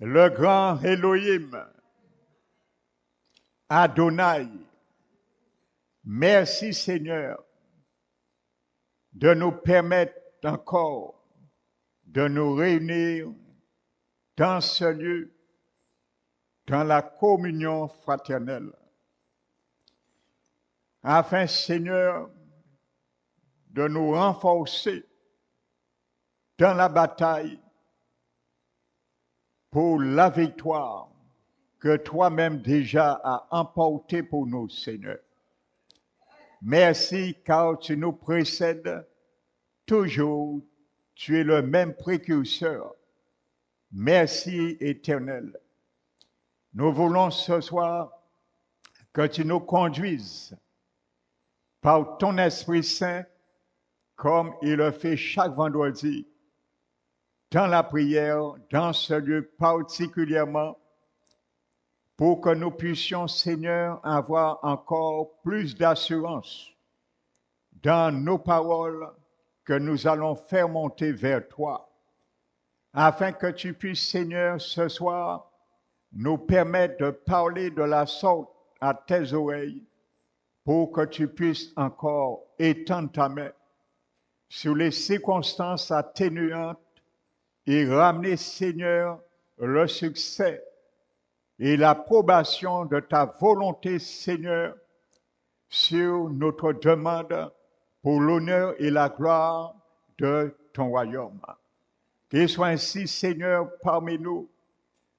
le grand Elohim, Adonai. Merci Seigneur de nous permettre encore de nous réunir dans ce lieu, dans la communion fraternelle, afin Seigneur de nous renforcer dans la bataille pour la victoire que toi-même déjà as emportée pour nous, Seigneur. Merci car tu nous précèdes toujours, tu es le même précurseur. Merci éternel. Nous voulons ce soir que tu nous conduises par ton Esprit Saint, comme il le fait chaque vendredi, dans la prière, dans ce lieu particulièrement, pour que nous puissions, Seigneur, avoir encore plus d'assurance dans nos paroles que nous allons faire monter vers toi, afin que tu puisses, Seigneur, ce soir, nous permettre de parler de la sorte à tes oreilles, pour que tu puisses encore étendre ta main sur les circonstances atténuantes et ramener, Seigneur, le succès et l'approbation de ta volonté, Seigneur, sur notre demande pour l'honneur et la gloire de ton royaume. Qu'il soit ainsi, Seigneur, parmi nous.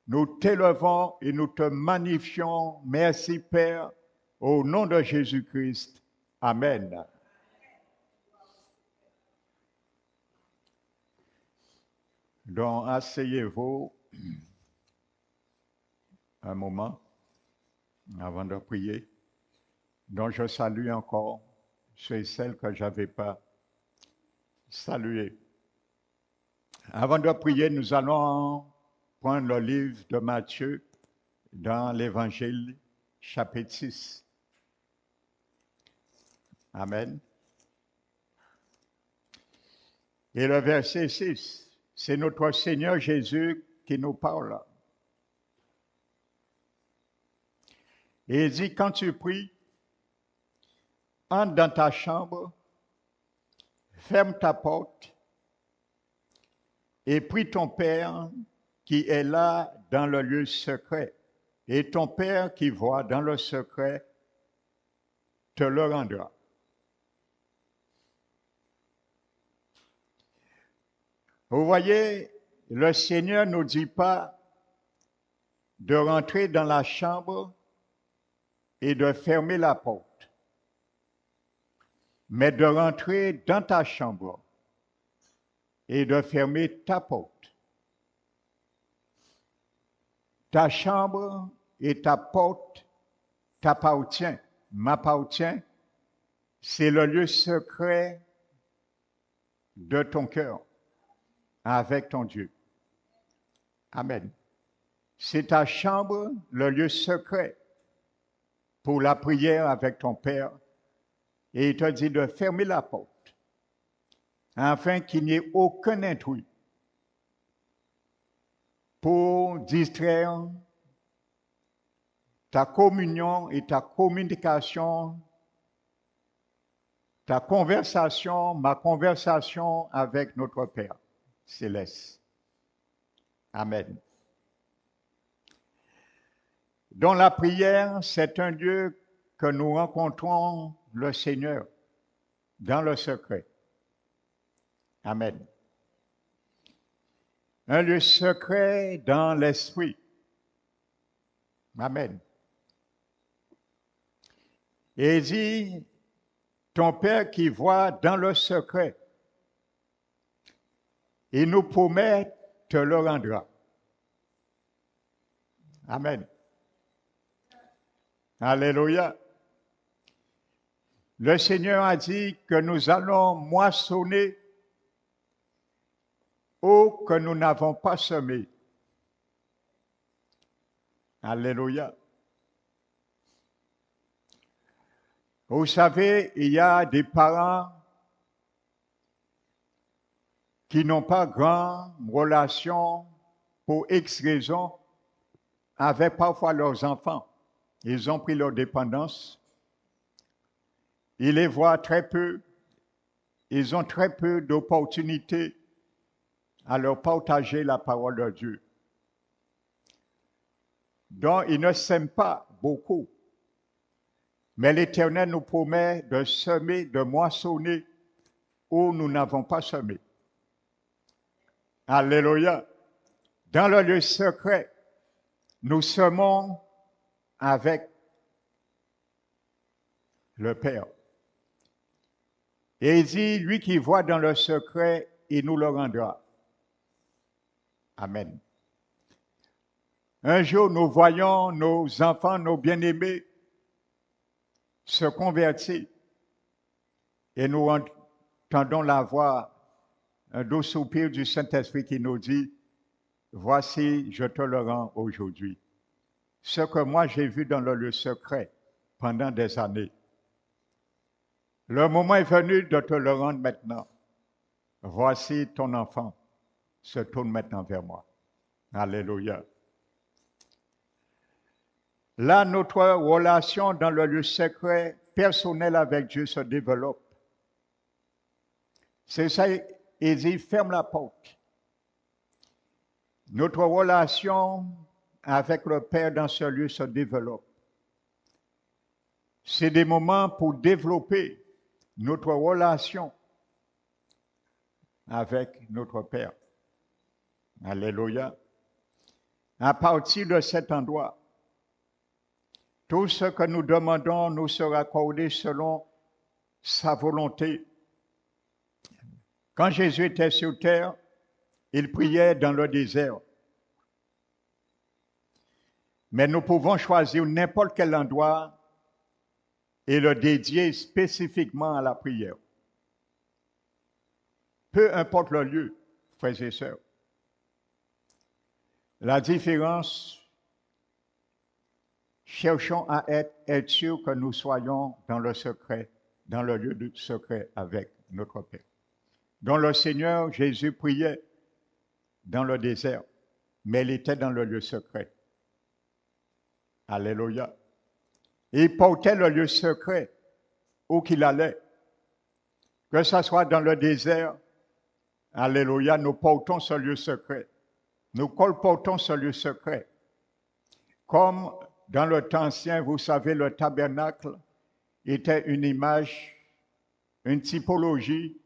Nous t'élevons et nous te magnifions. Merci, Père, au nom de Jésus-Christ. Amen. Donc, asseyez-vous un moment avant de prier. Donc, je salue encore ceux et celles que je n'avais pas salués. Avant de prier, nous allons prendre le livre de Matthieu dans l'Évangile, chapitre 6. Amen. Et le verset 6, c'est notre Seigneur Jésus qui nous parle. Et il dit, quand tu pries, entre dans ta chambre, ferme ta porte et prie ton Père qui est là dans le lieu secret. Et ton Père qui voit dans le secret te le rendra. Vous voyez, le Seigneur ne nous dit pas de rentrer dans la chambre et de fermer la porte, mais de rentrer dans ta chambre et de fermer ta porte. Ta chambre et ta porte t'appartiennent, m'appartiennent. C'est le lieu secret de ton cœur avec ton Dieu. Amen. C'est ta chambre, le lieu secret pour la prière avec ton Père. Et il te dit de fermer la porte afin qu'il n'y ait aucun intrus pour distraire ta communion et ta communication, ta conversation, ma conversation avec notre Père céleste. Amen. Dans la prière, c'est un lieu que nous rencontrons le Seigneur dans le secret. Amen. Un lieu secret dans l'esprit. Amen. Et il dit, ton Père qui voit dans le secret, il nous promet, te le rendra. Amen. Alléluia. Le Seigneur a dit que nous allons moissonner où que nous n'avons pas semé. Alléluia. Vous savez, il y a des parents qui n'ont pas grande relation pour X raisons, avec parfois leurs enfants. Ils ont pris leur dépendance. Ils les voient très peu. Ils ont très peu d'opportunités à leur partager la parole de Dieu. Donc, ils ne s'aiment pas beaucoup. Mais l'Éternel nous promet de semer, de moissonner où nous n'avons pas semé. Alléluia. Dans le lieu secret, nous semons avec le Père. Et il dit, lui qui voit dans le secret, il nous le rendra. Amen. Un jour, nous voyons nos enfants, nos bien-aimés se convertir et nous entendons la voix, un doux soupir du Saint-Esprit qui nous dit, voici, je te le rends aujourd'hui. Ce que moi j'ai vu dans le lieu secret pendant des années. Le moment est venu de te le rendre maintenant. Voici ton enfant se tourne maintenant vers moi. Alléluia. Là, notre relation dans le lieu secret personnel avec Dieu se développe. C'est ça, il dit, ferme la porte. Notre relation avec le Père dans ce lieu se développe. C'est des moments pour développer notre relation avec notre Père. Alléluia. À partir de cet endroit, tout ce que nous demandons nous sera accordé selon sa volonté. Quand Jésus était sur terre, il priait dans le désert. Mais nous pouvons choisir n'importe quel endroit et le dédier spécifiquement à la prière. Peu importe le lieu, frères et sœurs. La différence, cherchons à être sûrs que nous soyons dans le secret, dans le lieu du secret avec notre Père. Donc le Seigneur Jésus priait dans le désert, mais il était dans le lieu secret. Alléluia. Il portait le lieu secret où qu'il allait. Que ce soit dans le désert, alléluia, nous portons ce lieu secret. Nous colportons ce lieu secret. Comme dans le temps ancien, vous savez, le tabernacle était une image, une typologie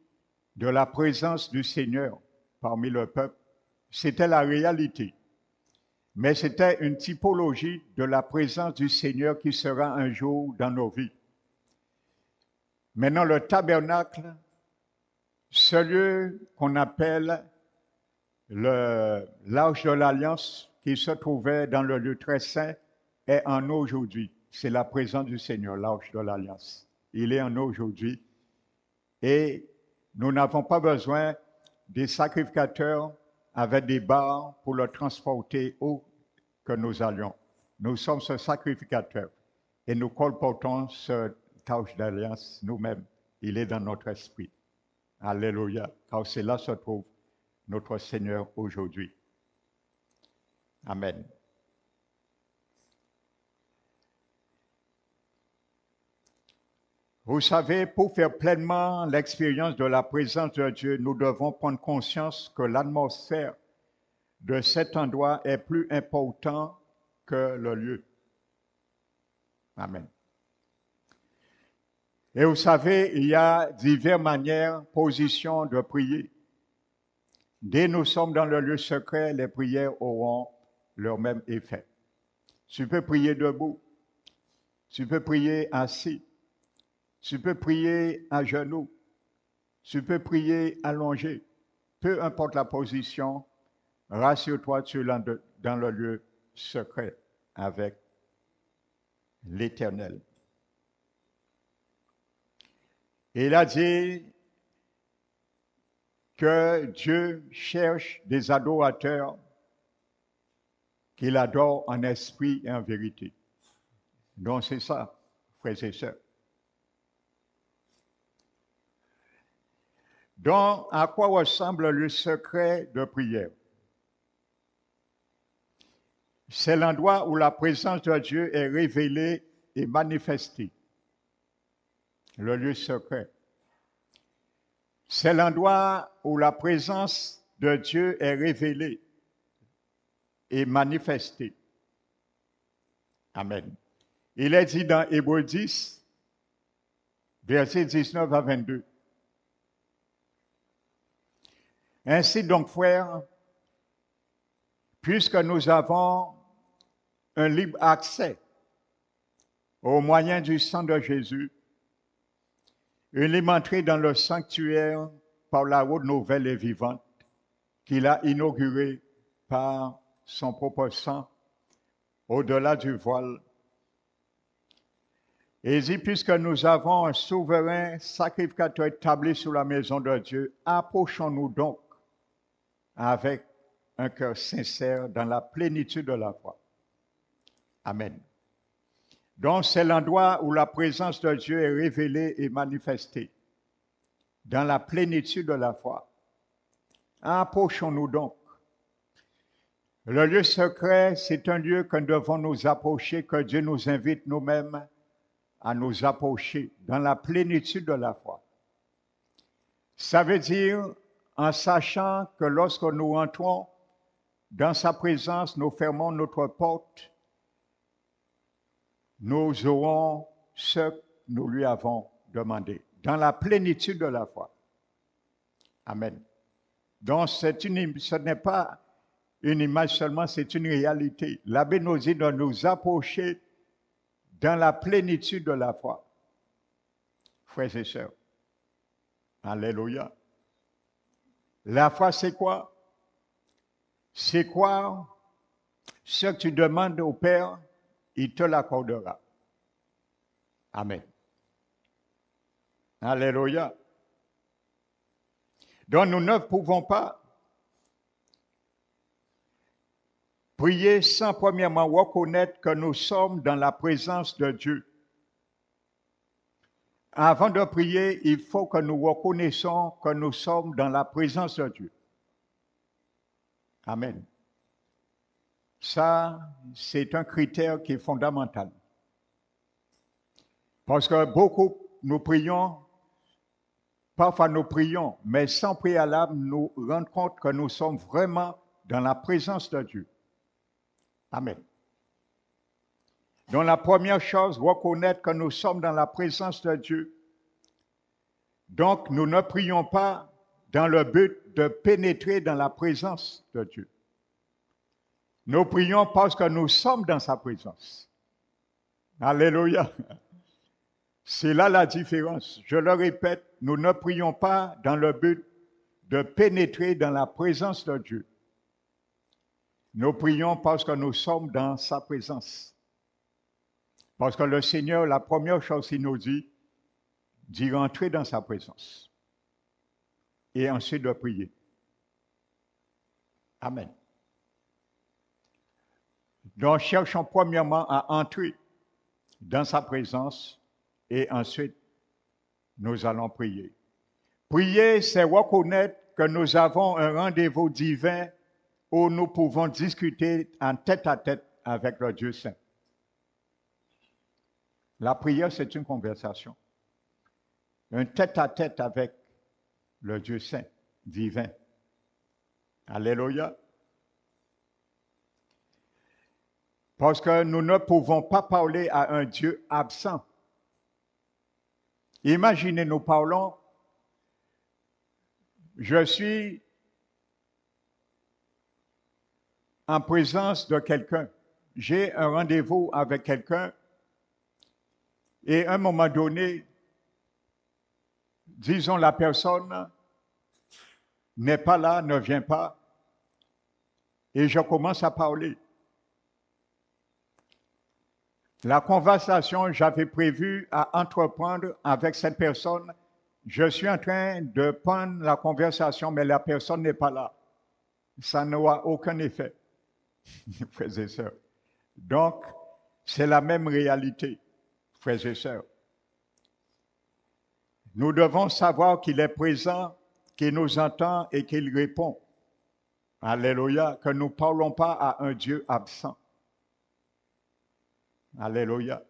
de la présence du Seigneur parmi le peuple. C'était la réalité. Mais c'était une typologie de la présence du Seigneur qui sera un jour dans nos vies. Maintenant, le tabernacle, ce lieu qu'on appelle l'arche de l'Alliance, qui se trouvait dans le lieu très saint, est en nous aujourd'hui. C'est la présence du Seigneur, l'arche de l'Alliance. Il est en nous aujourd'hui. Et nous n'avons pas besoin des sacrificateurs avec des barres pour le transporter où que nous allions. Nous sommes ce sacrificateur et nous colportons ce arche d'alliance nous-mêmes. Il est dans notre esprit. Alléluia. Car c'est là se trouve notre Seigneur aujourd'hui. Amen. Vous savez, pour faire pleinement l'expérience de la présence de Dieu, nous devons prendre conscience que l'atmosphère de cet endroit est plus important que le lieu. Amen. Et vous savez, il y a diverses manières, positions de prier. Dès que nous sommes dans le lieu secret, les prières auront leur même effet. Tu peux prier debout, tu peux prier assis, tu peux prier à genoux, tu peux prier allongé. Peu importe la position, rassure-toi, tu es dans le lieu secret avec l'Éternel. Et il a dit que Dieu cherche des adorateurs qu'il adore en esprit et en vérité. Donc c'est ça, frères et sœurs. Donc, à quoi ressemble le secret de prière? c'est l'endroit où la présence de Dieu est révélée et manifestée. Le lieu secret. C'est l'endroit où la présence de Dieu est révélée et manifestée. Amen. Il est dit dans Hébreux 10, versets 19 à 22. Ainsi donc, frères, puisque nous avons un libre accès au moyen du sang de Jésus, une libre entrée dans le sanctuaire par la route nouvelle et vivante qu'il a inaugurée par son propre sang au-delà du voile. Et dit, puisque nous avons un souverain sacrificateur établi sur la maison de Dieu, approchons-nous donc avec un cœur sincère dans la plénitude de la foi. Amen. Donc, c'est l'endroit où la présence de Dieu est révélée et manifestée, dans la plénitude de la foi. Approchons-nous donc. Le lieu secret, c'est un lieu que nous devons nous approcher, que Dieu nous invite nous-mêmes à nous approcher dans la plénitude de la foi. Ça veut dire en sachant que lorsque nous entrons dans sa présence, nous fermons notre porte, nous aurons ce que nous lui avons demandé, dans la plénitude de la foi. Amen. Donc, ce n'est pas une image seulement, c'est une réalité. La Bible nous dit de nous approcher dans la plénitude de la foi. Frères et sœurs, alléluia. La foi, c'est quoi? C'est quoi? Ce que tu demandes au Père, il te l'accordera. Amen. Alléluia. Donc nous ne pouvons pas prier sans premièrement reconnaître que nous sommes dans la présence de Dieu. Avant de prier, il faut que nous reconnaissions que nous sommes dans la présence de Dieu. Amen. Ça, c'est un critère qui est fondamental. Parce que beaucoup, nous prions, parfois nous prions, mais sans préalable, nous rendons compte que nous sommes vraiment dans la présence de Dieu. Amen. Donc la première chose, reconnaître que nous sommes dans la présence de Dieu. Donc nous ne prions pas dans le but de pénétrer dans la présence de Dieu. Nous prions parce que nous sommes dans sa présence. Alléluia. C'est là la différence. Je le répète, nous ne prions pas dans le but de pénétrer dans la présence de Dieu. Nous prions parce que nous sommes dans sa présence. Parce que le Seigneur, la première chose qu'il nous dit, d'y rentrer dans sa présence. Et ensuite de prier. Amen. Donc, cherchons premièrement à entrer dans sa présence et ensuite, nous allons prier. Prier, c'est reconnaître que nous avons un rendez-vous divin où nous pouvons discuter en tête-à-tête avec le Dieu Saint. La prière, c'est une conversation. Un tête-à-tête avec le Dieu Saint, divin. Alléluia. Parce que nous ne pouvons pas parler à un Dieu absent. Imaginez, nous parlons, je suis en présence de quelqu'un. J'ai un rendez-vous avec quelqu'un et à un moment donné, disons la personne n'est pas là, ne vient pas, et je commence à parler. La conversation, j'avais prévu à entreprendre avec cette personne. Je suis en train de prendre la conversation, mais la personne n'est pas là. Ça n'aura aucun effet, frères et sœurs. Donc, c'est la même réalité, frères et sœurs. Nous devons savoir qu'il est présent, qu'il nous entend et qu'il répond. Alléluia, que nous ne parlons pas à un Dieu absent. Alléluia.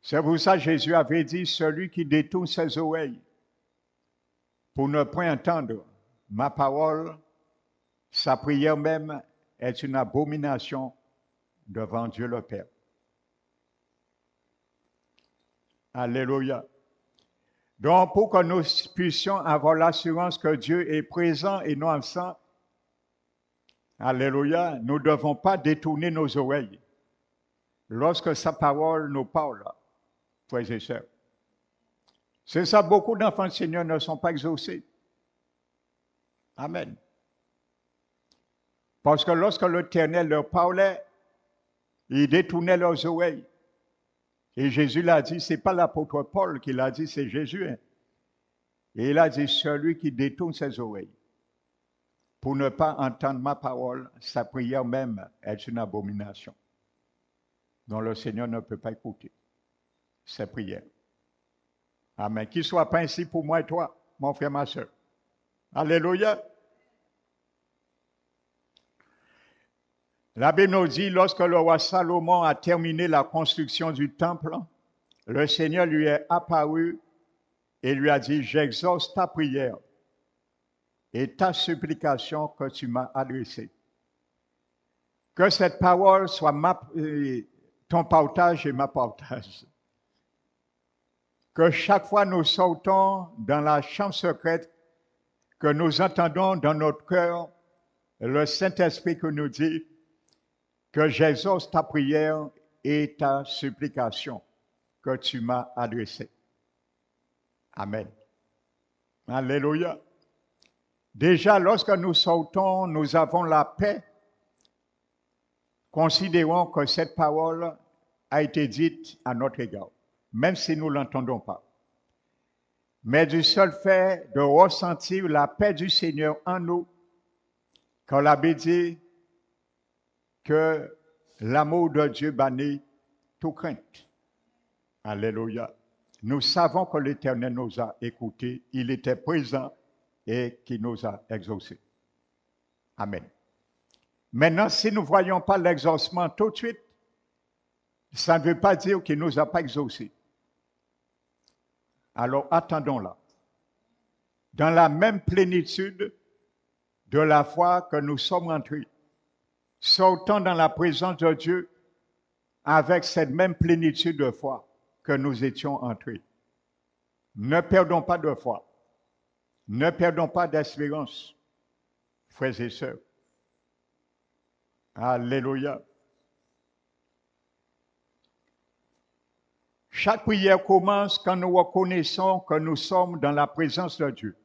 C'est pour ça que Jésus avait dit, celui qui détourne ses oreilles pour ne point entendre ma parole, sa prière même est une abomination devant Dieu le Père. Alléluia. Donc, pour que nous puissions avoir l'assurance que Dieu est présent et non absent, alléluia, nous ne devons pas détourner nos oreilles lorsque sa parole nous parle, frères et sœurs. C'est ça, beaucoup d'enfants du Seigneur ne sont pas exaucés. Amen. Parce que lorsque l'Éternel leur parlait, ils détournaient leurs oreilles. Et Jésus l'a dit, ce n'est pas l'apôtre Paul qui l'a dit, c'est Jésus. Hein. Et il a dit, celui qui détourne ses oreilles pour ne pas entendre ma parole, sa prière même est une abomination dont le Seigneur ne peut pas écouter ses prières. Amen. Qu'il ne soit pas ainsi pour moi et toi, mon frère, ma soeur. Alléluia. La Bible nous dit, lorsque le roi Salomon a terminé la construction du temple, le Seigneur lui est apparu et lui a dit, j'exauce ta prière et ta supplication que tu m'as adressée. Que cette parole soit ton partage et ma partage. Que chaque fois nous sortons dans la chambre secrète, que nous entendons dans notre cœur le Saint-Esprit qui nous dit que j'exauce ta prière et ta supplication que tu m'as adressée. Amen. Alléluia. Déjà, lorsque nous sortons, nous avons la paix. Considérons que cette parole a été dite à notre égard, même si nous ne l'entendons pas. Mais du seul fait de ressentir la paix du Seigneur en nous, quand la Bible dit que l'amour de Dieu bannit toute crainte. Alléluia. Nous savons que l'Éternel nous a écoutés, il était présent et qu'il nous a exaucés. Amen. Maintenant, si nous ne voyons pas l'exaucement tout de suite, ça ne veut pas dire qu'il ne nous a pas exaucés. Alors attendons-la. Dans la même plénitude de la foi que nous sommes entrés, sortons dans la présence de Dieu avec cette même plénitude de foi que nous étions entrés. Ne perdons pas de foi. Ne perdons pas d'espérance, frères et sœurs. Alléluia. Chaque prière commence quand nous reconnaissons que nous sommes dans la présence de Dieu.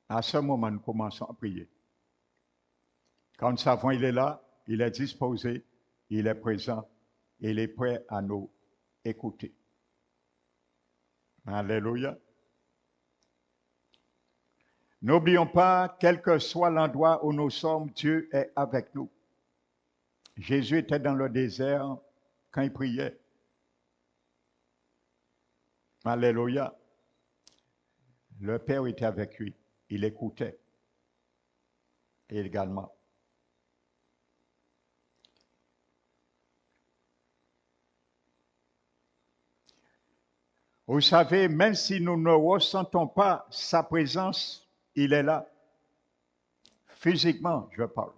À ce moment, nous commençons à prier. Quand nous savons qu'il est là, il est disposé, il est présent, il est prêt à nous écouter. Alléluia. N'oublions pas, quel que soit l'endroit où nous sommes, Dieu est avec nous. Jésus était dans le désert quand il priait. Alléluia. Le Père était avec lui. Il écoutait. Et également. Vous savez, même si nous ne ressentons pas sa présence, il est là. Physiquement, je parle.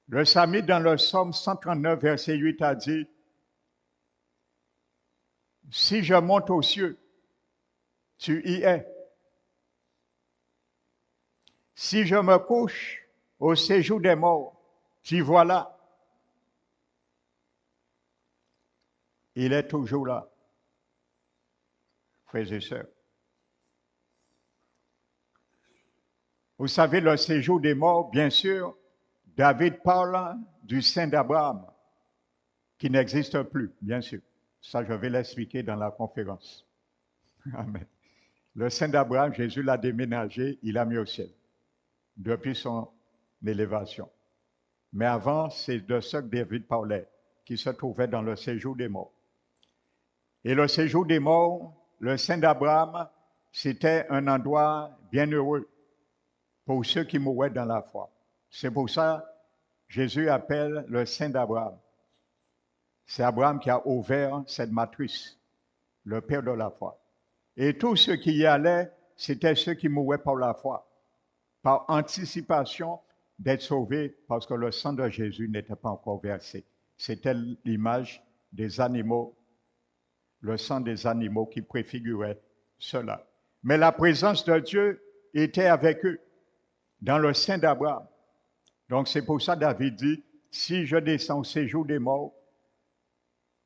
Le psalmiste dans le psaume 139, verset 8 a dit, « Si je monte aux cieux, tu y es. Si je me couche au séjour des morts, tu vois là. » Il est toujours là, frères et sœurs. Vous savez, le séjour des morts, bien sûr, David parle du sein d'Abraham, qui n'existe plus, bien sûr. Ça, je vais l'expliquer dans la conférence. Amen. Le sein d'Abraham, Jésus l'a déménagé, il l'a mis au ciel, depuis son élévation. Mais avant, c'est de ce que David parlait, qui se trouvait dans le séjour des morts. Et le séjour des morts, le sein d'Abraham, c'était un endroit bien heureux pour ceux qui mouraient dans la foi. C'est pour ça Jésus appelle le Saint d'Abraham. C'est Abraham qui a ouvert cette matrice, le père de la foi. Et tous ceux qui y allaient, c'était ceux qui mouraient par la foi, par anticipation d'être sauvés parce que le sang de Jésus n'était pas encore versé. C'était l'image des animaux, le sang des animaux qui préfigurait cela. Mais la présence de Dieu était avec eux, dans le sein d'Abraham. Donc c'est pour ça que David dit, si je descends au séjour des morts,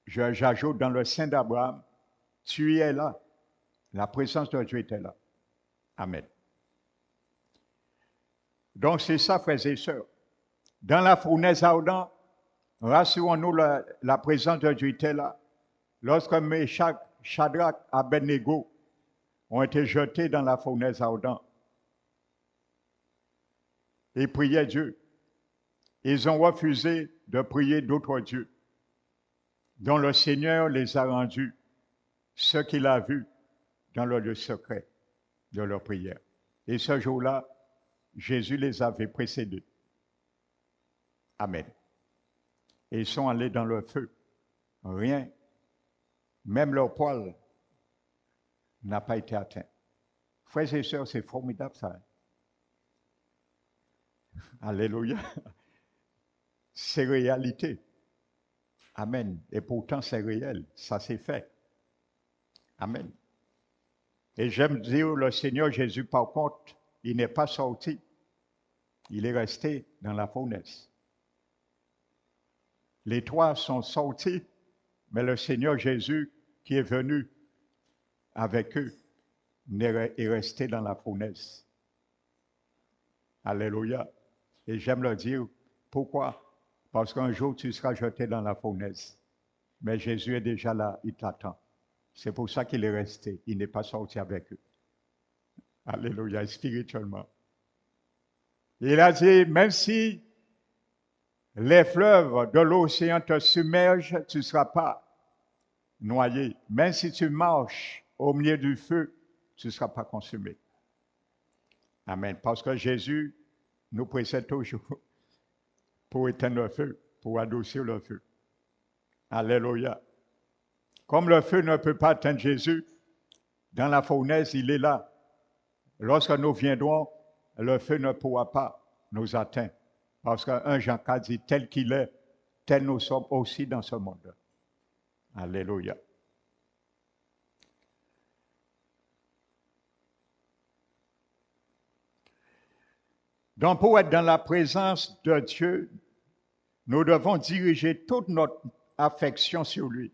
j'ajoute dans le sein d'Abraham, tu es là. La présence de Dieu était là. Amen. Donc c'est ça, frères et sœurs. Dans la fournaise ardente, rassurons-nous, la présence de Dieu était là. Lorsque Meshach, Shadrach, Abednego ont été jetés dans la fournaise ardente et priaient Dieu, ils ont refusé de prier d'autres dieux, dont le Seigneur les a rendus ce qu'il a vu dans le lieu secret de leur prière. Et ce jour-là, Jésus les avait précédés. Amen. Et ils sont allés dans le feu. Rien, même leur poil, n'a pas été atteint. Frères et sœurs, c'est formidable ça. Alléluia. C'est réalité. Amen. Et pourtant, c'est réel. Ça s'est fait. Amen. Et j'aime dire, le Seigneur Jésus, par contre, il n'est pas sorti. Il est resté dans la fournaise. Les trois sont sortis, mais le Seigneur Jésus, qui est venu avec eux, est resté dans la fournaise. Alléluia. Et j'aime le dire. Pourquoi? Parce qu'un jour, tu seras jeté dans la fournaise. Mais Jésus est déjà là, il t'attend. C'est pour ça qu'il est resté. Il n'est pas sorti avec eux. Alléluia, spirituellement. Il a dit, même si les fleuves de l'océan te submergent, tu ne seras pas noyé. Même si tu marches au milieu du feu, tu ne seras pas consumé. Amen. Parce que Jésus nous précède toujours pour éteindre le feu, pour adoucir le feu. Alléluia. Comme le feu ne peut pas atteindre Jésus, dans la fournaise, il est là. Lorsque nous viendrons, le feu ne pourra pas nous atteindre. Parce qu'un Jean 4 dit, tel qu'il est, tel nous sommes aussi dans ce monde. Alléluia. Donc, pour être dans la présence de Dieu, nous devons diriger toute notre affection sur lui.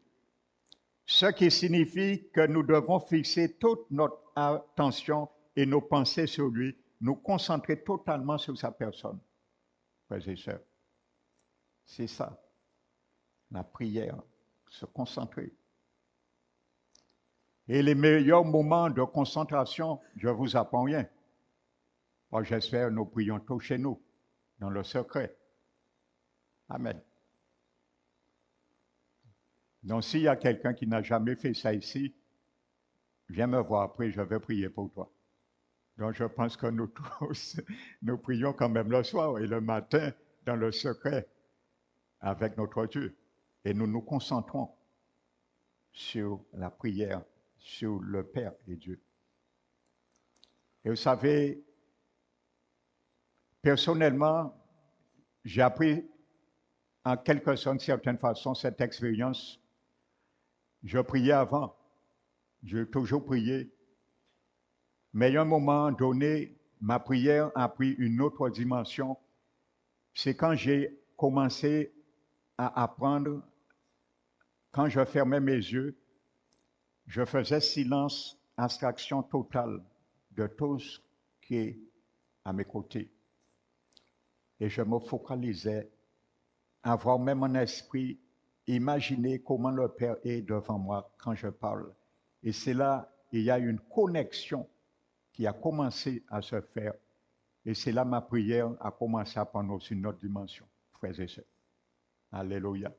Ce qui signifie que nous devons fixer toute notre attention et nos pensées sur lui, nous concentrer totalement sur sa personne. Frères et sœurs, c'est ça, la prière, se concentrer. Et les meilleurs moments de concentration, je ne vous apprends rien. Bon, j'espère que nous prions tous chez nous, dans le secret. Amen. Donc, s'il y a quelqu'un qui n'a jamais fait ça ici, viens me voir après, je vais prier pour toi. Donc, je pense que nous tous, nous prions quand même le soir et le matin dans le secret avec notre Dieu. Et nous nous concentrons sur la prière, sur le Père et Dieu. Et vous savez, personnellement, j'ai appris en quelque sorte, d'une certaine façon, cette expérience. Je priais avant, j'ai toujours prié, mais à un moment donné, ma prière a pris une autre dimension. C'est quand j'ai commencé à apprendre, quand je fermais mes yeux, je faisais silence, abstraction totale de tout ce qui est à mes côtés. Et je me focalisais, avoir même en esprit, imaginer comment le Père est devant moi quand je parle. Et c'est là, il y a une connexion qui a commencé à se faire. Et c'est là ma prière a commencé à prendre aussi une autre dimension, frères et sœurs. Alléluia.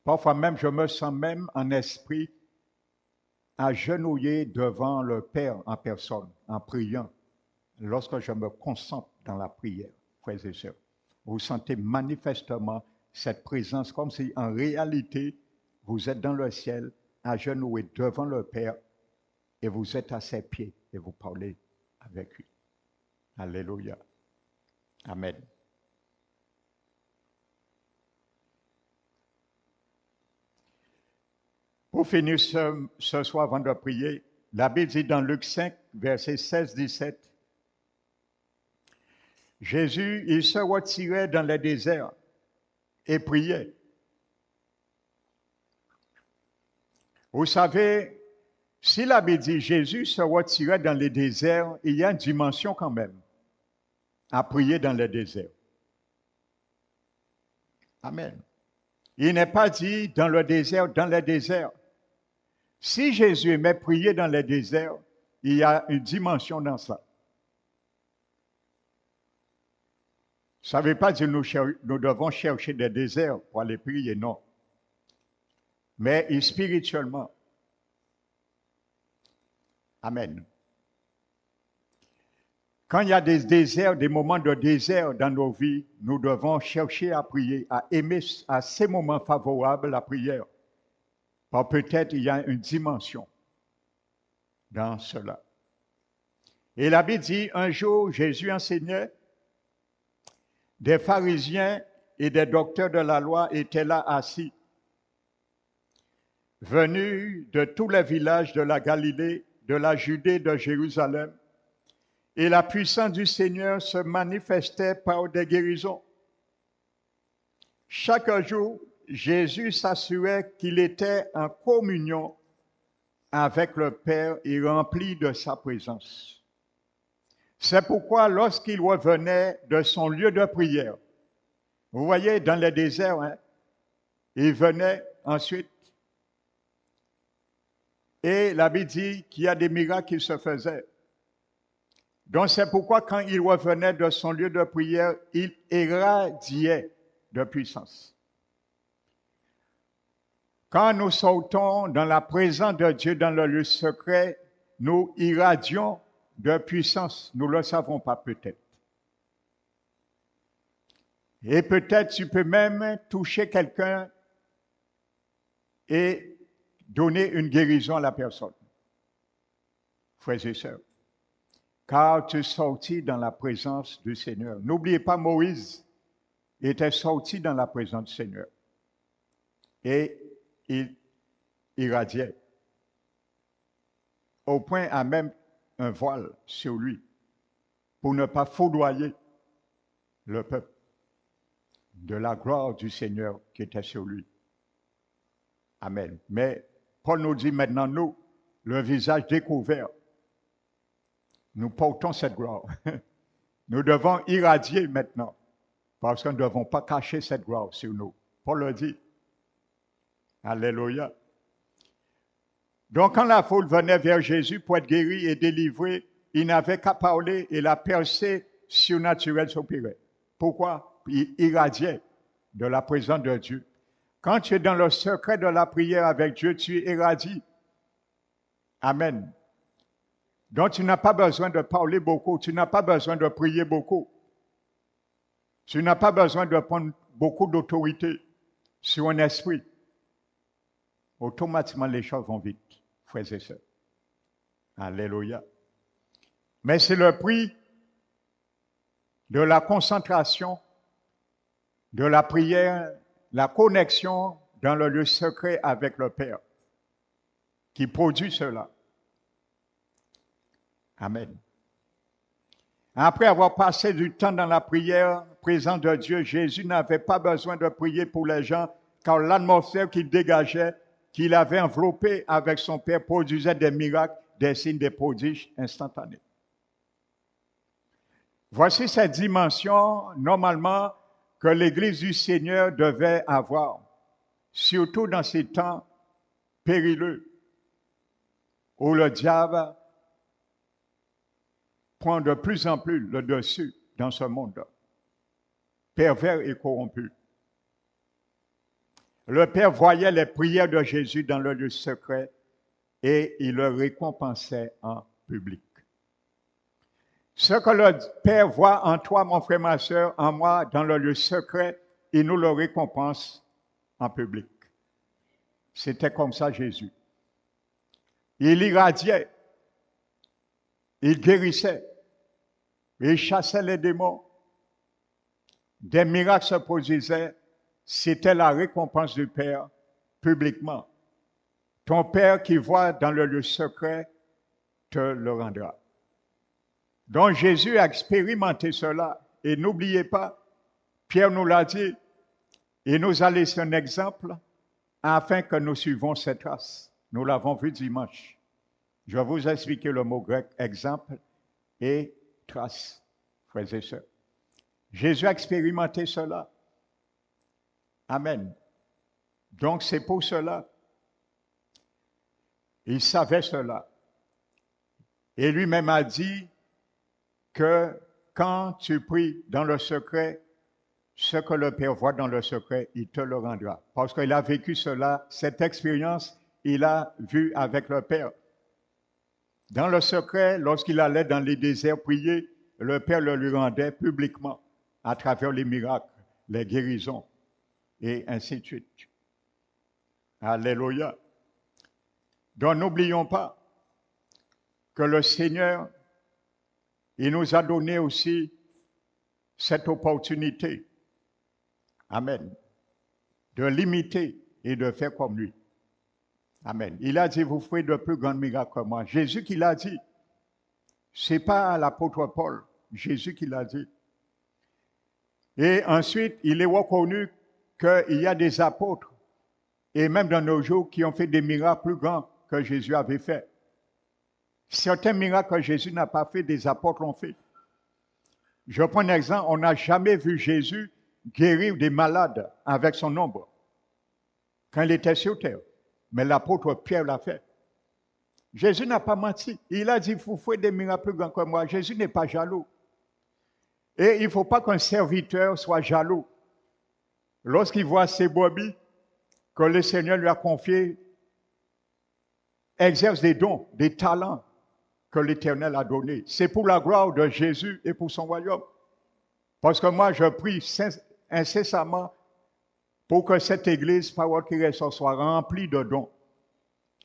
Parfois même, je me sens même en esprit agenouillé devant le Père en personne, en priant, lorsque je me concentre dans la prière, frères et sœurs. vous sentez manifestement cette présence, comme si en réalité, vous êtes dans le ciel, agenouillé devant le Père, et vous êtes à ses pieds, et vous parlez avec lui. Alléluia. Amen. Pour finir ce soir avant de prier, la Bible dit dans Luc 5, versets 16-17, Jésus, il se retirait dans le désert et priait. Vous savez, si la Bible dit Jésus se retirait dans le désert, il y a une dimension quand même à prier dans le désert. Amen. Il n'est pas dit dans le désert, dans le désert. Si Jésus aimait prier dans le désert, il y a une dimension dans ça. Ça ne veut pas dire que nous devons chercher des déserts pour aller prier, non. Mais spirituellement. Amen. Quand il y a des déserts, des moments de désert dans nos vies, nous devons chercher à prier, à aimer à ces moments favorables la prière. Parce que peut-être il y a une dimension dans cela. Et la Bible dit, un jour, Jésus enseignait, des pharisiens et des docteurs de la loi étaient là assis, venus de tous les villages de la Galilée, de la Judée, de Jérusalem, et la puissance du Seigneur se manifestait par des guérisons. Chaque jour, Jésus s'assurait qu'il était en communion avec le Père et rempli de sa présence. C'est pourquoi lorsqu'il revenait de son lieu de prière, vous voyez dans le désert, il venait ensuite et la Bible dit qu'il y a des miracles qui se faisaient. Donc c'est pourquoi quand il revenait de son lieu de prière, il irradiait de puissance. Quand nous sautons dans la présence de Dieu dans le lieu secret, nous irradions de puissance. Nous ne le savons pas peut-être. Et peut-être tu peux même toucher quelqu'un et donner une guérison à la personne. Frères et sœurs, car tu es sorti dans la présence du Seigneur. N'oubliez pas, Moïse était sorti dans la présence du Seigneur. Et il irradiait. Au point à même un voile sur lui pour ne pas foudroyer le peuple de la gloire du Seigneur qui était sur lui. Amen. Mais Paul nous dit maintenant, nous, le visage découvert, nous portons cette gloire. Nous devons irradier maintenant parce que nous ne devons pas cacher cette gloire sur nous. Paul le dit. Alléluia. Donc, quand la foule venait vers Jésus pour être guéri et délivré, il n'avait qu'à parler et la percée surnaturelle s'opérait. Pourquoi? Il irradiait de la présence de Dieu. Quand tu es dans le secret de la prière avec Dieu, tu irradies. Amen. Donc, tu n'as pas besoin de parler beaucoup, tu n'as pas besoin de prier beaucoup. Tu n'as pas besoin de prendre beaucoup d'autorité sur un esprit. Automatiquement, les choses vont vite, frères et sœurs. Alléluia. Mais c'est le prix de la concentration, de la prière, la connexion dans le lieu secret avec le Père qui produit cela. Amen. Après avoir passé du temps dans la prière, présence de Dieu, Jésus n'avait pas besoin de prier pour les gens, car l'atmosphère qu'il dégageait, qu'il avait enveloppée avec son Père, produisait des miracles, des signes, des prodiges instantanés. Voici cette dimension, normalement, que l'Église du Seigneur devait avoir, surtout dans ces temps périlleux, où le diable prend de plus en plus le dessus dans ce monde, pervers et corrompu. Le Père voyait les prières de Jésus dans le lieu secret et il le récompensait en public. Ce que le Père voit en toi, mon frère, ma soeur, en moi, dans le lieu secret, il nous le récompense en public. C'était comme ça Jésus. Il irradiait, il guérissait, il chassait les démons. Des miracles se produisaient, c'était la récompense du Père publiquement. Ton Père qui voit dans le lieu secret te le rendra. Donc Jésus a expérimenté cela. Et n'oubliez pas, Pierre nous l'a dit, il nous a laissé un exemple afin que nous suivons cette trace. Nous l'avons vu dimanche. Je vais vous expliquer le mot grec exemple et trace, frères et sœurs. Jésus a expérimenté cela. Amen. Donc c'est pour cela. Il savait cela. Et lui-même a dit que quand tu pries dans le secret, ce que le Père voit dans le secret, il te le rendra. Parce qu'il a vécu cela, cette expérience, il a vu avec le Père. Dans le secret, lorsqu'il allait dans les déserts prier, le Père le lui rendait publiquement à travers les miracles, les guérisons et ainsi de suite. Alléluia. Donc n'oublions pas que le Seigneur, il nous a donné aussi cette opportunité, amen, de l'imiter et de faire comme lui. Amen. Il a dit, vous ferez de plus grands miracles que moi. Jésus qui l'a dit. Ce n'est pas l'apôtre Paul, Jésus qui l'a dit. Et ensuite, il est reconnu qu'il y a des apôtres, et même dans nos jours, qui ont fait des miracles plus grands que Jésus avait fait. Certains miracles que Jésus n'a pas fait, des apôtres l'ont fait. Je prends un exemple, on n'a jamais vu Jésus guérir des malades avec son ombre quand il était sur terre. Mais l'apôtre Pierre l'a fait. Jésus n'a pas menti. Il a dit, vous faites des miracles plus grands que moi. Jésus n'est pas jaloux. Et il ne faut pas qu'un serviteur soit jaloux. Lorsqu'il voit ses brebis que le Seigneur lui a confiés, exerce des dons, des talents que l'Éternel a donnés. C'est pour la gloire de Jésus et pour son royaume. Parce que moi, je prie incessamment pour que cette église, parole qui reste, soit remplie de dons.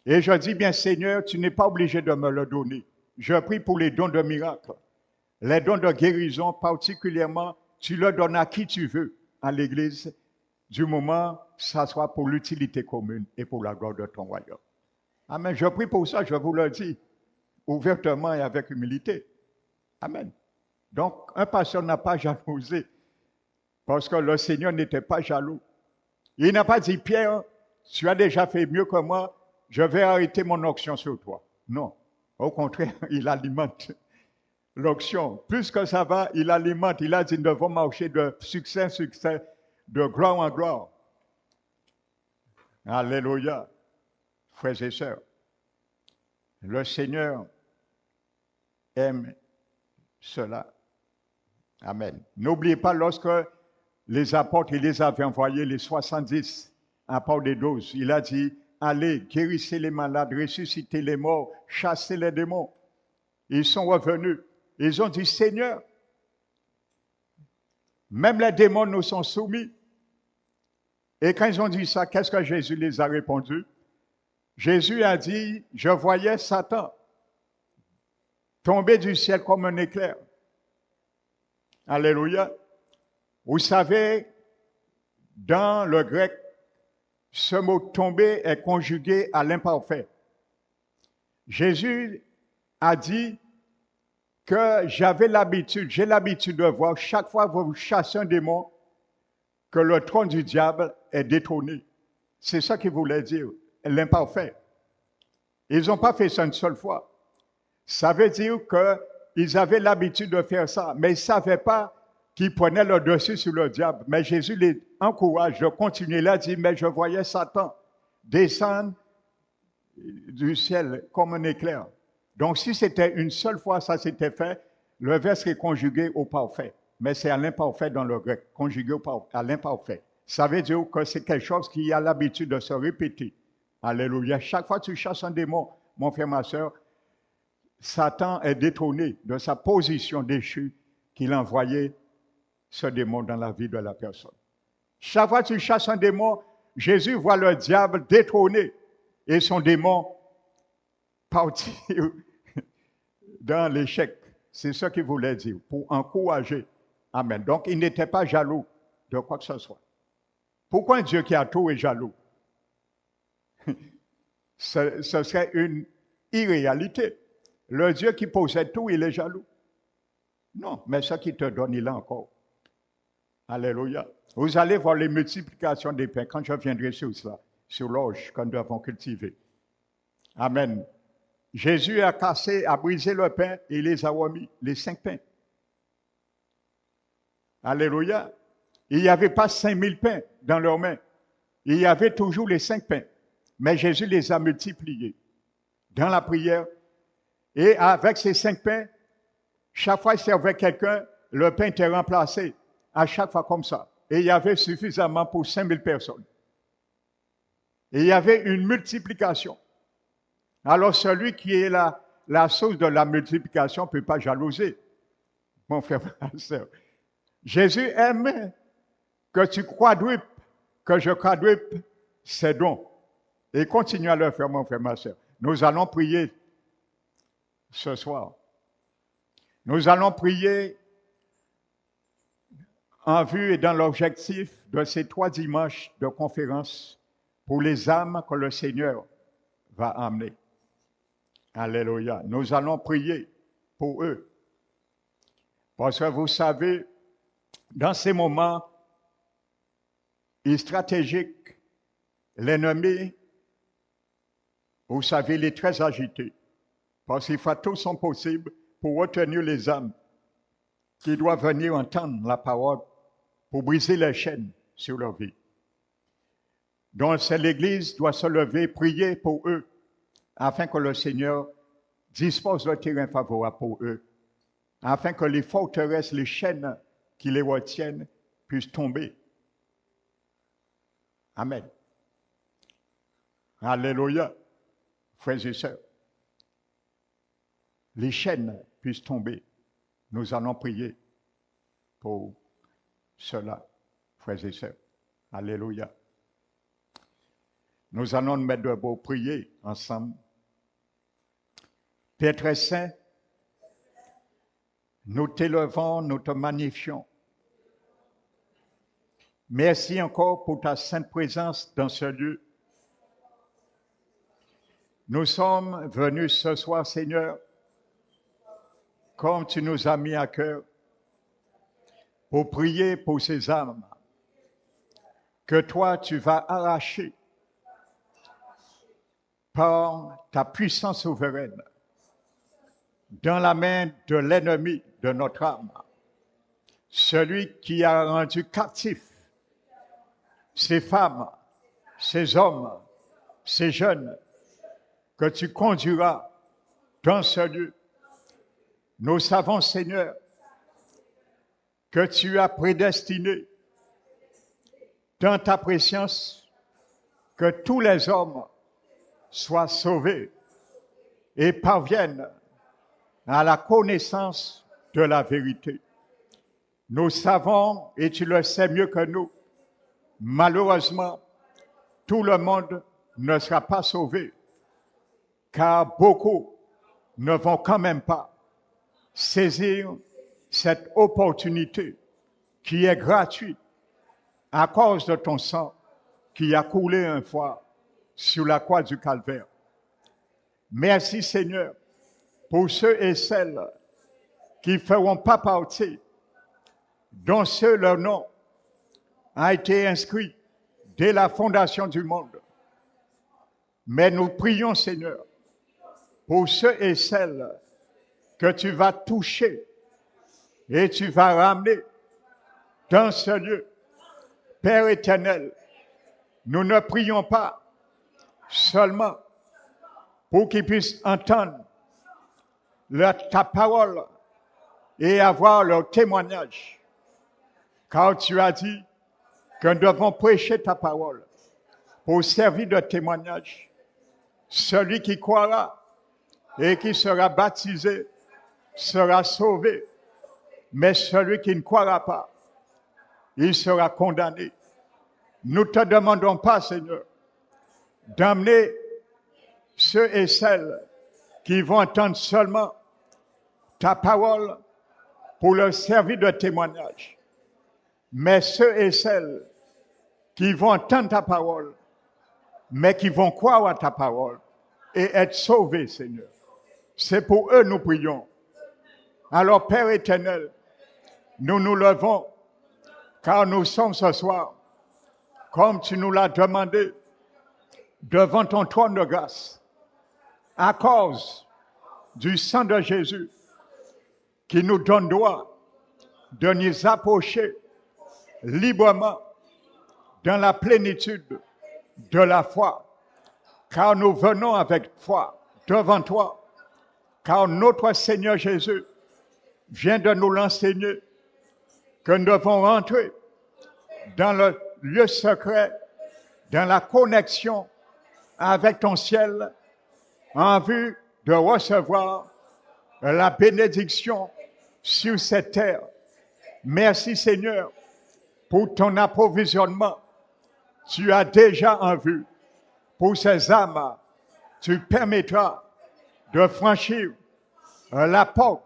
Et je dis bien, Seigneur, tu n'es pas obligé de me le donner. Je prie pour les dons de miracles. Les dons de guérison, particulièrement, tu le donnes à qui tu veux à l'église, du moment ça soit pour l'utilité commune et pour la gloire de ton royaume. Amen. Je prie pour ça, je vous le dis, ouvertement et avec humilité. Amen. Donc, un pasteur n'a pas jalousé, parce que le Seigneur n'était pas jaloux. Il n'a pas dit, Pierre, tu as déjà fait mieux que moi, je vais arrêter mon onction sur toi. Non. Au contraire, il alimente l'onction. Plus que ça va, il alimente. Il a dit, nous devons marcher de succès en succès, de gloire en gloire. Alléluia. Frères et sœurs, le Seigneur aime cela. Amen. N'oubliez pas, lorsque les apôtres, il les avait envoyés, les 70, à part des 12, il a dit, allez, guérissez les malades, ressuscitez les morts, chassez les démons. Ils sont revenus. Ils ont dit, Seigneur, même les démons nous sont soumis. Et quand ils ont dit ça, qu'est-ce que Jésus les a répondu? Jésus a dit, je voyais Satan tomber du ciel comme un éclair. Alléluia. Vous savez, dans le grec, ce mot tomber est conjugué à l'imparfait. Jésus a dit que j'ai l'habitude de voir chaque fois que vous chassez un démon, que le trône du diable est détrôné. C'est ça qu'il voulait dire, l'imparfait. Ils n'ont pas fait ça une seule fois. Ça veut dire qu'ils avaient l'habitude de faire ça, mais ils ne savaient pas qu'ils prenaient le dessus sur le diable. Mais Jésus les encourage de continuer. Il a dit, mais je voyais Satan descendre du ciel comme un éclair. Donc si c'était une seule fois ça s'était fait, le verbe serait conjugué au parfait. Mais c'est à l'imparfait dans le grec, conjugué à l'imparfait. Ça veut dire que c'est quelque chose qui a l'habitude de se répéter. Alléluia. Chaque fois que tu chasses un démon, mon frère, ma soeur, Satan est détrôné de sa position déchue qu'il a envoyé ce démon dans la vie de la personne. Chaque fois que tu chasses un démon, Jésus voit le diable détrôné et son démon partir dans l'échec. C'est ce qu'il voulait dire, pour encourager. Amen. Donc, il n'était pas jaloux de quoi que ce soit. Pourquoi un Dieu qui a tout est jaloux? Ce serait une irréalité. Le Dieu qui possède tout, il est jaloux. Non, mais ce qui te donne, il a encore. Alléluia. Vous allez voir les multiplications des pains quand je viendrai sur cela, sur l'orge que nous devons cultiver. Amen. Jésus a brisé le pain et il les a remis, les 5 pains. Alléluia. Il n'y avait pas 5000 pains dans leurs mains. Il y avait toujours les 5 pains. Mais Jésus les a multipliés dans la prière. Et avec ces 5 pains, chaque fois qu'il servait quelqu'un, le pain était remplacé. À chaque fois comme ça. Et il y avait suffisamment pour 5000 personnes. Et il y avait une multiplication. Alors celui qui est la source de la multiplication ne peut pas jalouser. Mon frère, ma soeur. Jésus aime que tu quadruples, que je quadruple ses dons. Et continue à le faire, mon frère, ma soeur. Nous allons prier ce soir. Nous allons prier en vue et dans l'objectif de ces 3 dimanches de conférence pour les âmes que le Seigneur va amener. Alléluia. Nous allons prier pour eux. Parce que vous savez, dans ces moments stratégiques, l'ennemi, vous savez, il est très agité. Parce qu'il fait tout son possible pour retenir les âmes qui doivent venir entendre la parole pour briser les chaînes sur leur vie. Donc, c'est l'Église doit se lever, prier pour eux, afin que le Seigneur dispose le terrain favorable pour eux, afin que les forteresses, les chaînes qui les retiennent puissent tomber. Amen. Alléluia, frères et sœurs. Les chaînes puissent tomber. Nous allons prier pour cela, frères et sœurs. Alléluia. Nous allons nous mettre debout, prier ensemble. Père très saint, nous t'élevons, nous te magnifions. Merci encore pour ta sainte présence dans ce lieu. Nous sommes venus ce soir, Seigneur, comme tu nous as mis à cœur, pour prier pour ces âmes que toi, tu vas arracher par ta puissance souveraine dans la main de l'ennemi de notre âme, celui qui a rendu captif ces femmes, ces hommes, ces jeunes, que tu conduiras dans ce lieu. Nous savons, Seigneur, que tu as prédestiné dans ta préscience que tous les hommes soient sauvés et parviennent à la connaissance de la vérité. Nous savons, et tu le sais mieux que nous, malheureusement, tout le monde ne sera pas sauvé, car beaucoup ne vont quand même pas saisir cette opportunité qui est gratuite à cause de ton sang qui a coulé une fois sur la croix du Calvaire. Merci Seigneur pour ceux et celles qui ne feront pas partie, dont ceux leur nom a été inscrit dès la fondation du monde. Mais nous prions Seigneur pour ceux et celles que tu vas toucher et tu vas ramener dans ce lieu. Père éternel, nous ne prions pas seulement pour qu'ils puissent entendre ta parole et avoir leur témoignage, car tu as dit que nous devons prêcher ta parole pour servir de témoignage. Celui qui croira et qui sera baptisé sera sauvé. Mais celui qui ne croira pas, il sera condamné. Nous ne te demandons pas, Seigneur, d'amener ceux et celles qui vont entendre seulement ta parole pour leur servir de témoignage. Mais ceux et celles qui vont entendre ta parole, mais qui vont croire à ta parole et être sauvés, Seigneur. C'est pour eux nous prions. Alors, Père éternel, nous nous levons, car nous sommes ce soir, comme tu nous l'as demandé, devant ton trône de grâce, à cause du sang de Jésus, qui nous donne droit de nous approcher librement dans la plénitude de la foi, car nous venons avec foi devant toi, car notre Seigneur Jésus vient de nous l'enseigner, que nous devons rentrer dans le lieu secret, dans la connexion avec ton ciel, en vue de recevoir la bénédiction sur cette terre. Merci Seigneur pour ton approvisionnement. Tu as déjà en vue pour ces âmes. Tu permettras de franchir la porte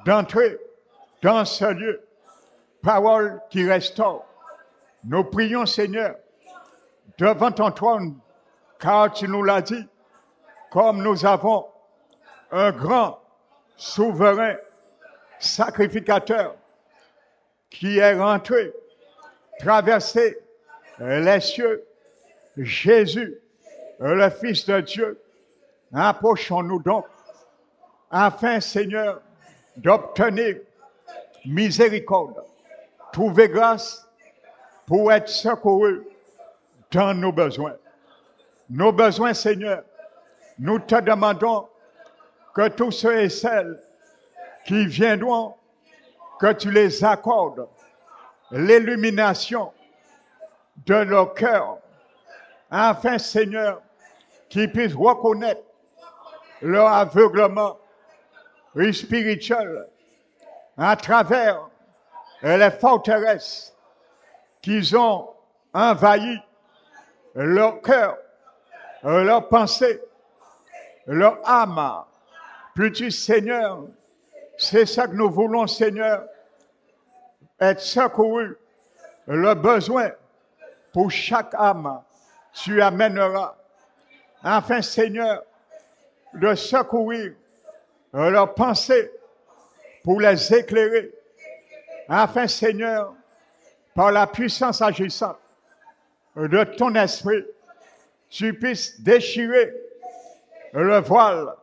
d'entrer dans ce lieu. Parole qui restaure. Nous prions Seigneur devant ton trône, car tu nous l'as dit, comme nous avons un grand souverain sacrificateur qui est rentré, traversé les cieux, Jésus, le Fils de Dieu. Approchons-nous donc, afin, Seigneur, d'obtenir miséricorde, trouver grâce pour être secourus dans nos besoins. Nos besoins, Seigneur, nous te demandons que tous ceux et celles qui viendront, que tu les accordes l'illumination de leur cœur, afin, Seigneur, qu'ils puissent reconnaître leur aveuglement spirituel à travers les forteresses qu'ils ont envahi leur cœur, leur pensée, leur âme. Plus-tu, Seigneur, c'est ça que nous voulons, Seigneur, être secourus. Le besoin pour chaque âme, tu amèneras, afin, Seigneur, de secourir leurs pensées pour les éclairer, afin, Seigneur, par la puissance agissante de ton esprit, tu puisses déchirer le voile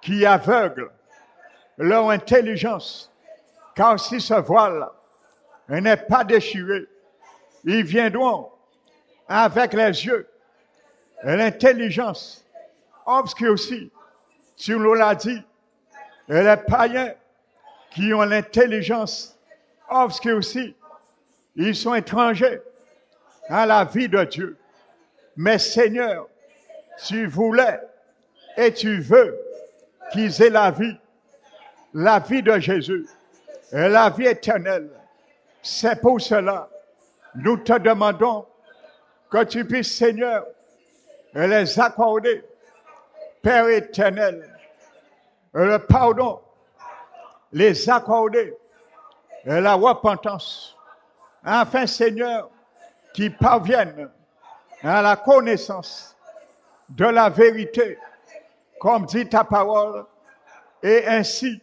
qui aveugle leur intelligence. Car si ce voile n'est pas déchiré, ils viendront avec les yeux et l'intelligence obscurcie. Tu nous l'as dit, et les païens qui ont l'intelligence obscurcie, ils sont étrangers à la vie de Dieu. Mais Seigneur, tu voulais et tu veux qu'ils aient la vie de Jésus, et la vie éternelle. C'est pour cela, nous te demandons que tu puisses, Seigneur, les accorder, Père éternel, le pardon, les accorder, et la repentance, afin, Seigneur, qu'ils parviennent à la connaissance de la vérité, comme dit ta parole, et ainsi,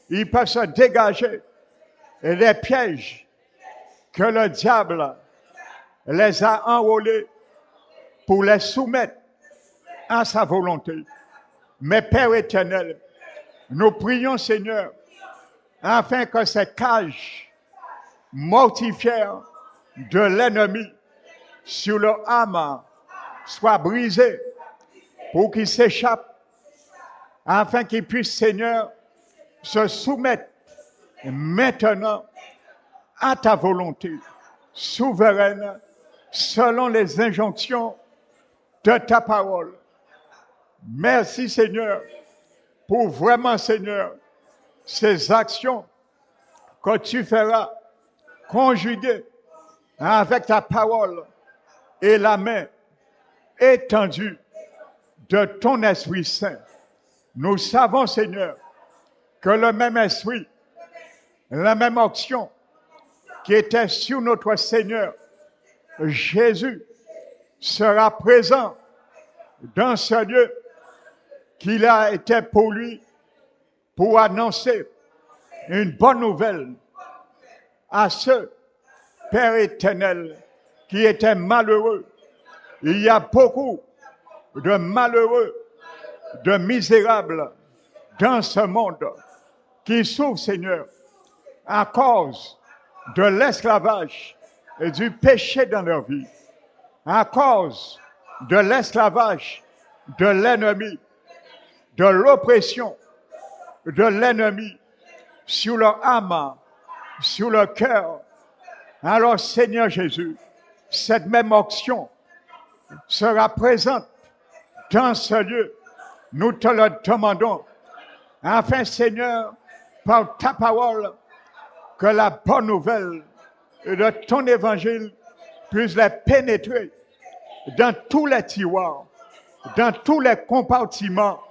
ils peuvent se dégager des pièges que le diable les a enrôlés pour les soumettre à sa volonté. Mais Père éternel, nous prions, Seigneur, afin que ces cages mortifères de l'ennemi sur leur âme soient brisées pour qu'ils s'échappent, afin qu'ils puissent, Seigneur, se soumettre maintenant à ta volonté souveraine, selon les injonctions de ta parole. Merci Seigneur, pour vraiment, Seigneur, ces actions que tu feras conjuguées avec ta parole et la main étendue de ton Esprit Saint. Nous savons, Seigneur, que le même Esprit, la même action qui était sur notre Seigneur Jésus sera présent dans ce lieu qu'il a été pour lui pour annoncer une bonne nouvelle à ceux, Père éternel, qui étaient malheureux. Il y a beaucoup de malheureux, de misérables dans ce monde qui souffrent, Seigneur, à cause de l'esclavage et du péché dans leur vie, à cause de l'esclavage de l'ennemi, de l'oppression de l'ennemi sur leur âme, sur leur cœur. Alors, Seigneur Jésus, cette même action sera présente dans ce lieu. Nous te le demandons, afin, Seigneur, par ta parole, que la bonne nouvelle de ton évangile puisse les pénétrer dans tous les tiroirs, dans tous les compartiments,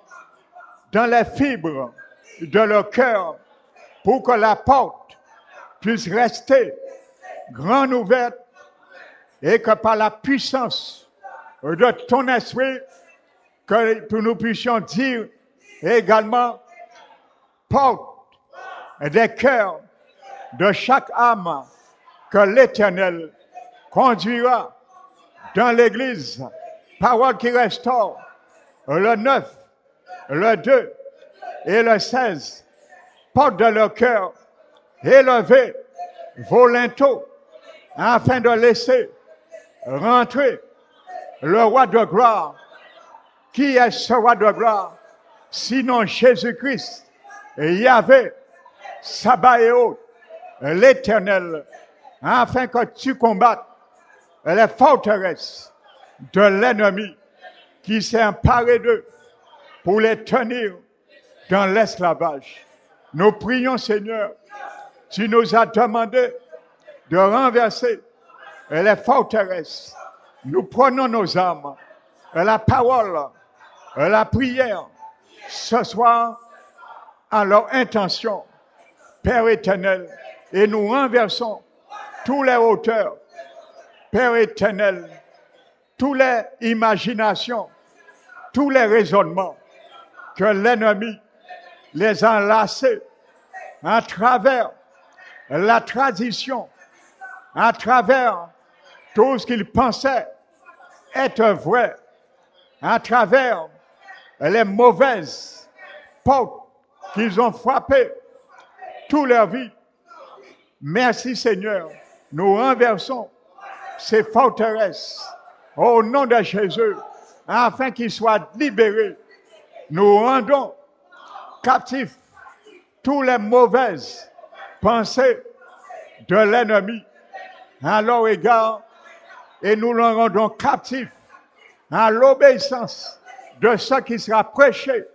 dans les fibres de leur cœur, pour que la porte puisse rester grande ouverte et que par la puissance de ton esprit, que nous puissions dire également, porte des cœurs de chaque âme que l'Éternel conduira dans l'Église, parole qui restaure, le 9, le 2 et le 16, porte de leur cœur élevé vos linteaux afin de laisser rentrer le roi de gloire. Qui est ce roi de gloire? Sinon Jésus-Christ, Yahvé, Sabaoth, l'Éternel, afin que tu combattes les forteresses de l'ennemi qui s'est emparé d'eux pour les tenir dans l'esclavage. Nous prions, Seigneur, tu nous as demandé de renverser les forteresses. Nous prenons nos âmes, la parole, la prière, ce soir, à leur intention, Père éternel, et nous renversons tous les hauteurs, Père éternel, toutes les imaginations, tous les raisonnements que l'ennemi les a enlacés à travers la tradition, à travers tout ce qu'ils pensaient être vrai, à travers les mauvaises portes qu'ils ont frappées toute leur vie. Merci Seigneur, nous renversons ces forteresses au nom de Jésus, afin qu'ils soient libérés. Nous rendons captifs toutes les mauvaises pensées de l'ennemi à leur égard et nous le rendons captifs à l'obéissance de ce qui sera prêché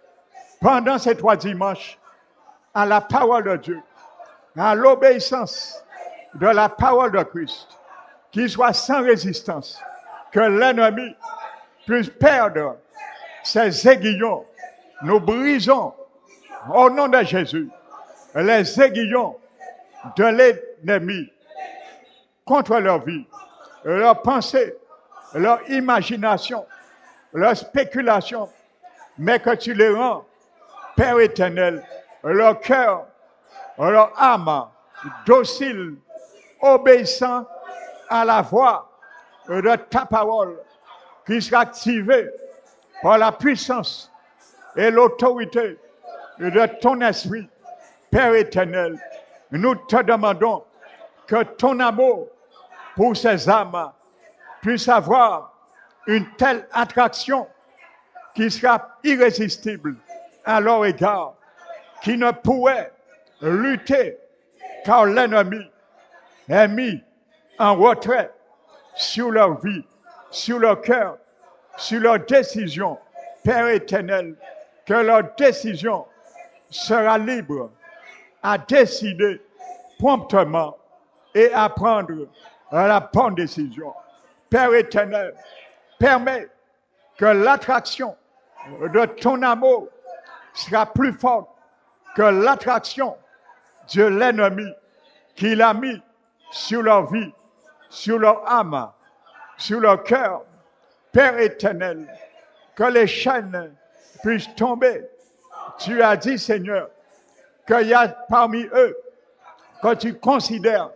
pendant ces 3 dimanches à la parole de Dieu, à l'obéissance de la parole de Christ, qui soit sans résistance, que l'ennemi puisse perdre ses aiguillons. Nous brisons au nom de Jésus les aiguillons de l'ennemi contre leur vie, leur pensée, leur imagination, leur spéculation, mais que tu les rends, Père éternel, leur cœur, leur âme, docile, obéissant à la voix de ta parole, qui sera activée par la puissance et l'autorité de ton esprit, Père éternel. Nous te demandons que ton amour pour ces âmes puisse avoir une telle attraction qui sera irrésistible à leur égard, qui ne pourrait lutter car l'ennemi est mis en retrait sur leur vie, sur leur cœur, sur leurs décisions. Père éternel, que leurs décisions sera libre à décider promptement et à prendre la bonne décision. Père éternel, permets que l'attraction de ton amour sera plus forte que l'attraction de l'ennemi qu'il a mis sur leur vie, sur leur âme, sur leur cœur. Père éternel, que les chaînes puissent tomber. Tu as dit, Seigneur, qu'il y a parmi eux que tu considères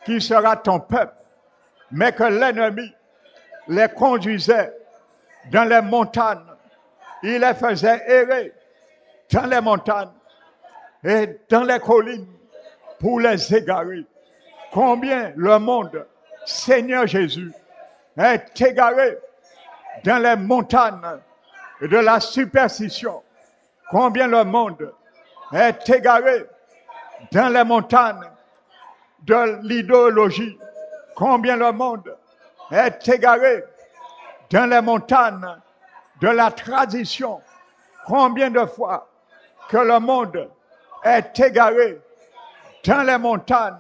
qui sera ton peuple, mais que l'ennemi les conduisait dans les montagnes. Il les faisait errer dans les montagnes et dans les collines pour les égarer. Combien le monde, Seigneur Jésus, est égaré dans les montagnes de la superstition. Combien le monde est égaré dans les montagnes de l'idéologie. Combien le monde est égaré dans les montagnes de la tradition. Combien de fois que le monde est égaré dans les montagnes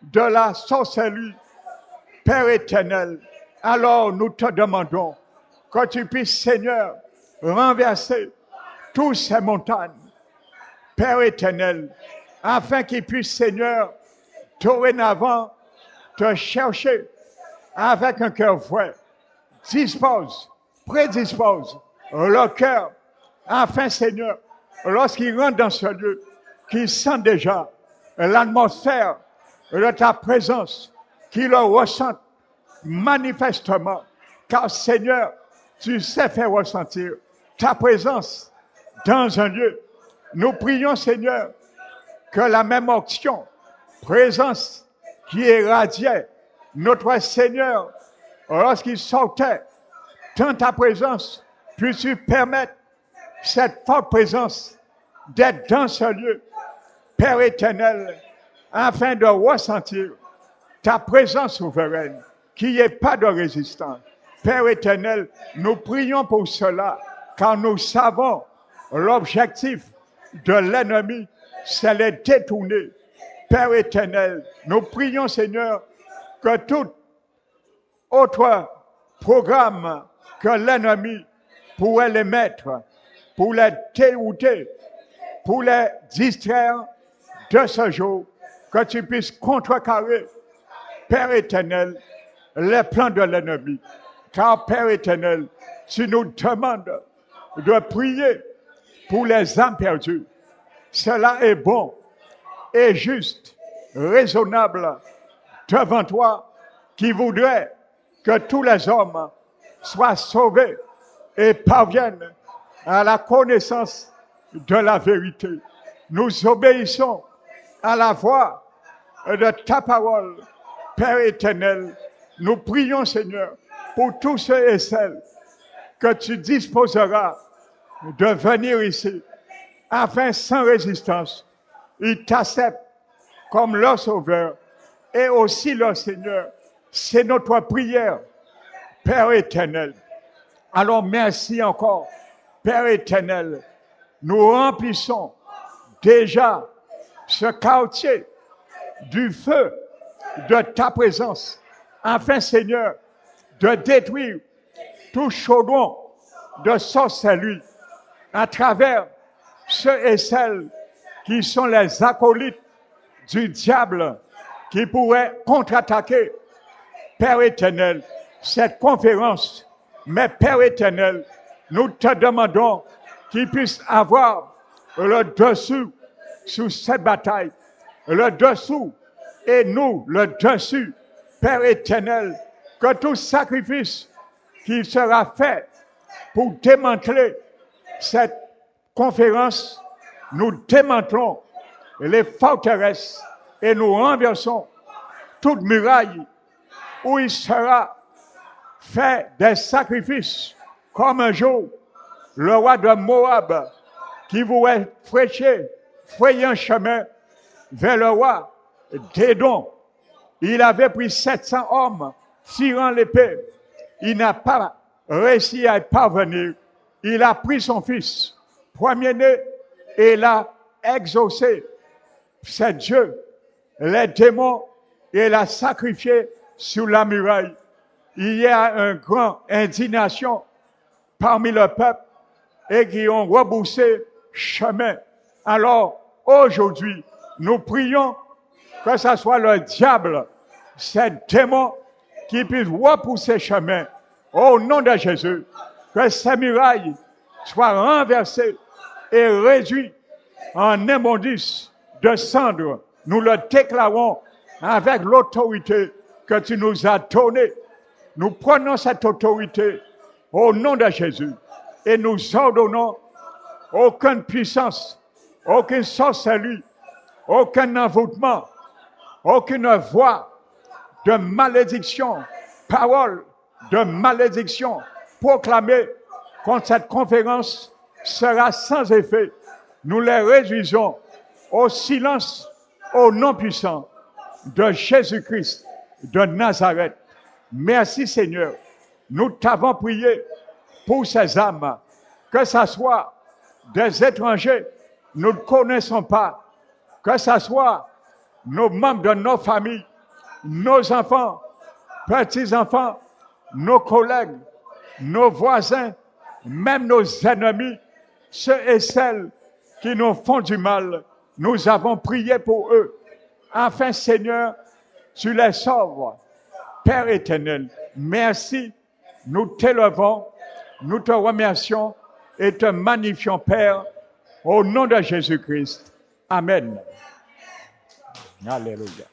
de la sorcellerie. Père éternel, alors nous te demandons que tu puisses, Seigneur, renverser toutes ces montagnes. Père éternel, afin qu'ils puissent, Seigneur, dorénavant te chercher avec un cœur vrai. Prédispose leur cœur, afin, Seigneur, lorsqu'ils rentrent dans ce lieu, qu'ils sentent déjà l'atmosphère de ta présence, qu'ils le ressentent manifestement. Car, Seigneur, tu sais faire ressentir ta présence dans un lieu. Nous prions, Seigneur, que la même onction, présence qui irradiait notre Seigneur lorsqu'il sortait dans ta présence, puisses-tu permettre cette forte présence d'être dans ce lieu, Père éternel, afin de ressentir ta présence souveraine, qu'il n'y ait pas de résistance. Père éternel, nous prions pour cela, car nous savons l'objectif de l'ennemi, c'est les détourner. Père éternel, nous prions, Seigneur, que tout autre programme que l'ennemi pourrait les mettre, pour les dérouter, pour les distraire de ce jour, que tu puisses contrecarrer, Père éternel, les plans de l'ennemi. Car, Père éternel, tu nous demandes de prier pour les âmes perdues. Cela est bon et juste, raisonnable devant toi, qui voudrait que tous les hommes soient sauvés et parviennent à la connaissance de la vérité. Nous obéissons à la voix de ta parole, Père éternel. Nous prions, Seigneur, pour tous ceux et celles que tu disposeras de venir ici, afin, sans résistance, ils t'acceptent comme leur Sauveur et aussi leur Seigneur. C'est notre prière, Père éternel. Alors merci encore, Père éternel. Nous remplissons déjà ce quartier du feu de ta présence, afin, Seigneur, de détruire tout chaudron de sorcellerie à travers ceux et celles qui sont les acolytes du diable qui pourraient contre-attaquer, Père éternel, cette conférence. Mais Père éternel, nous te demandons qu'il puisse avoir le dessous sur cette bataille, le dessous et nous le dessus, Père éternel, que tout sacrifice qui sera fait pour démanteler cette conférence, nous démantelons les forteresses et nous renversons toute muraille où il sera fait des sacrifices, comme un jour le roi de Moab qui voulait frayer un chemin vers le roi d'Édom. Il avait pris 700 hommes tirant l'épée. Il n'a pas réussi à y parvenir. Il a pris son fils, premier-né, et il a exaucé. C'est Dieu. Les démons, il a sacrifié sur la muraille. Il y a une grande indignation parmi le peuple et qui ont rebroussé chemin. Alors, aujourd'hui, nous prions que ce soit le diable, ces démons, qui puissent repousser chemin. Au nom de Jésus, que ces murailles soient renversées et réduites en immondice de cendres. Nous le déclarons avec l'autorité que tu nous as donnée. Nous prenons cette autorité au nom de Jésus et nous ordonnons aucune puissance, aucune sorcellerie, aucun envoûtement, aucune voix de malédiction, parole de malédiction proclamée contre cette conférence sera sans effet. Nous les réduisons au silence, au nom puissant de Jésus-Christ de Nazareth. Merci Seigneur. Nous t'avons prié pour ces âmes, que ce soit des étrangers, nous ne connaissons pas, que ce soit nos membres de nos familles, nos enfants, petits-enfants, nos collègues, nos voisins, même nos ennemis, ceux et celles qui nous font du mal. Nous avons prié pour eux. Enfin, Seigneur, tu les sauves. Père éternel, merci. Nous t'élevons, nous te remercions et te magnifions, Père, au nom de Jésus-Christ. Amen. Alléluia.